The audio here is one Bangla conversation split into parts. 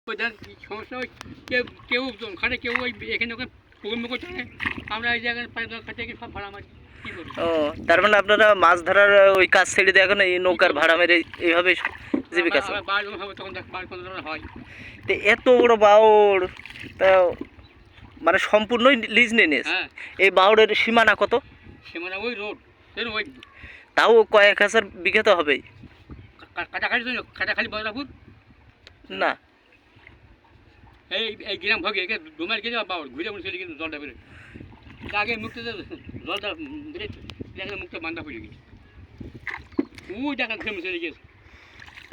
দেখ সমস্যা ওই কেউ কেউ খাটে কেউ ওই এখানে ওখানে পুকুর মুকুর টানে, আমরা এই জায়গায় পানি খাটে সব ভাড়া মারি, কী করি? ও তার মানে আপনারা মাছ ধরার ওই কাজ ছেড়ে দিয়ে এখন এই নৌকার ভাড়া মেরে এইভাবে জীবিকা চালান। আবার বার যখন হবে তখন দেখ বার কত হয়। তো এত বড় বাউড়, তা মানে সম্পূর্ণই লিজ নিয়ে নিয়েছে। হ্যাঁ, এই বাউড়ের সীমানা কত? সীমানা ওই রোড ওই তাও কয়েক হাজার বিঘা তো হবেই। কাটাখালি তো কাটাখালি বদলাপুর না, এই এই গ্রাম ভোগে একে ডোমার গেছে বাবর ঘুরে মনে চলে গেছে জলটা বেরোয়। আগে মুখটা জলটা বেরোচ্ছে, মুখটা বান্ধা পড়ে গেছে, ওই টাকা খেয়ে চলে গেছে।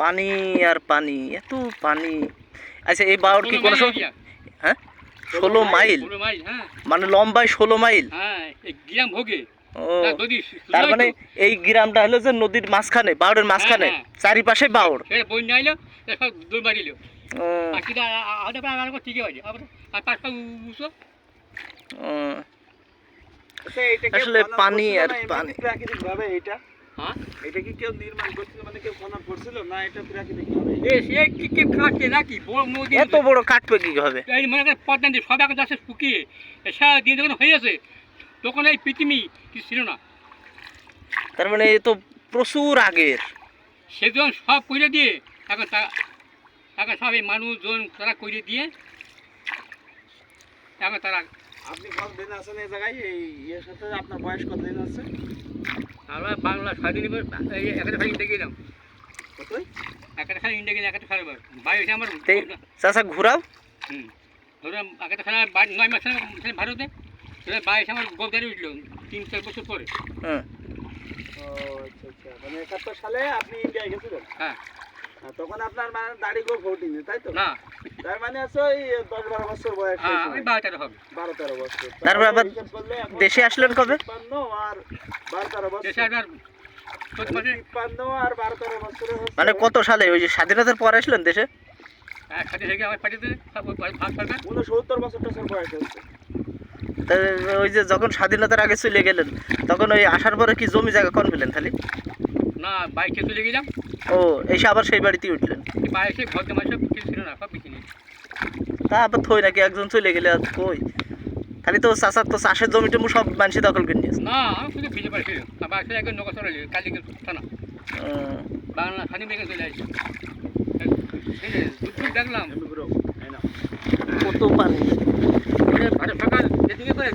পানি আর পানি, এত পানি। আচ্ছা এই বাউড় কি কোনো সময়, হ্যাঁ 16 মাইল, 16 মাইল, হ্যাঁ মানে লম্বায় 16 মাইল। হ্যাঁ, এই গ্রাম ভোগে। ও তার মানে এই গ্রামটা হলো যে নদীর মাঝখানে, বাউড়ের মাঝখানে, চারিপাশে বাউড়। বন্যা আইলো সব দৌড় মারিল। ও আর কিটা ঠিকই আছে আবার আর পাঁচটা উঁচু। আসলে পানি আর পানি। প্রাকৃতিক ভাবে এটা, হ্যাঁ এটা কি কেউ নির্মাণ করছিল, মানে কেউ খনন করছিল না, এটা প্রাকৃতিক ভাবে? সে কি কাটছে নাকি বড় নদী? এত বড় কাটবে কি হবে? এই মনে করেন পদ্মা নদী সব এখন যাচ্ছে শুকিয়ে, সারা দিন যখন হয়ে গেছে তখন এই পৃথিবী কিছু ছিল না। তার মানে এ তো প্রচুর আগের। সেজন সব করে দিয়ে এখন এখন সব এই মানুষজন তারা করে দিয়ে এখন তারা। আপনি কতদিন আছেন এই জায়গায়, এই ইয়ের সাথে আপনার বয়স কতদিন আছে? আমরা বাংলা স্বাধীন এই একটা খালি ইন্ডিয়া গেলাম, কতই? একটা খালি ইন্ডিয়া গেলাম, একটা খালি বাড়ি হয়েছে আমার। চাচা ঘুরাও। ধরুন একটা খালি 9 মাস ভারতে, সেটা বাড়ি এসে আমার গোপদারি উঠলো 3-4 বছর পরে। হ্যাঁ ও আচ্ছা আচ্ছা, মানে 71 সালে আপনি ইন্ডিয়ায় গেছিলেন? হ্যাঁ, তখন আপনার মানে দাড়ি গোপ ওঠেনি, তাই তো? না তার মানে আছে ওই 10-12 বছর বয়স। হ্যাঁ ওই 12-13 হবে। 12-13 বছর। তারপর আবার দেশে আসলেন কবে? 53 আর 12-13 বছর। দেশে আপনার 14 মাসে 53 আর 12-13 বছরে হচ্ছে। মানে কত সালে, ওই যে স্বাধীনতার পর আসলেন দেশে? একসাথে থেকে আমার পাঠিয়ে ভাগ সরকার। 69 বছর টছর বয়স হচ্ছে। তা ওই যে যখন স্বাধীনতার আগে চলে গেলেন তখন ওই আসার পরে কি জমি জায়গা কম পেলেন খালি? না বাইকে চলে গেলাম, ও এসে আবার সেই বাড়িতেই উঠলেন? বাইরে ঘর জমা সব কিছু ছিল না, সব বিক্রি নিয়ে। তারপর থই নাকি একজন চলে গেলে আর কই, খালি তো চাষার তো চাষের জমি টমি সব মানুষই দখল করে নিয়েছে। না আমি শুধু ভিজে পারছি, বাসে একজন নৌকা চলে কালি থানা বাংলা খানি মেঘে চলে আসছে। দেখলাম কত পানি। সকাল এদিকে করে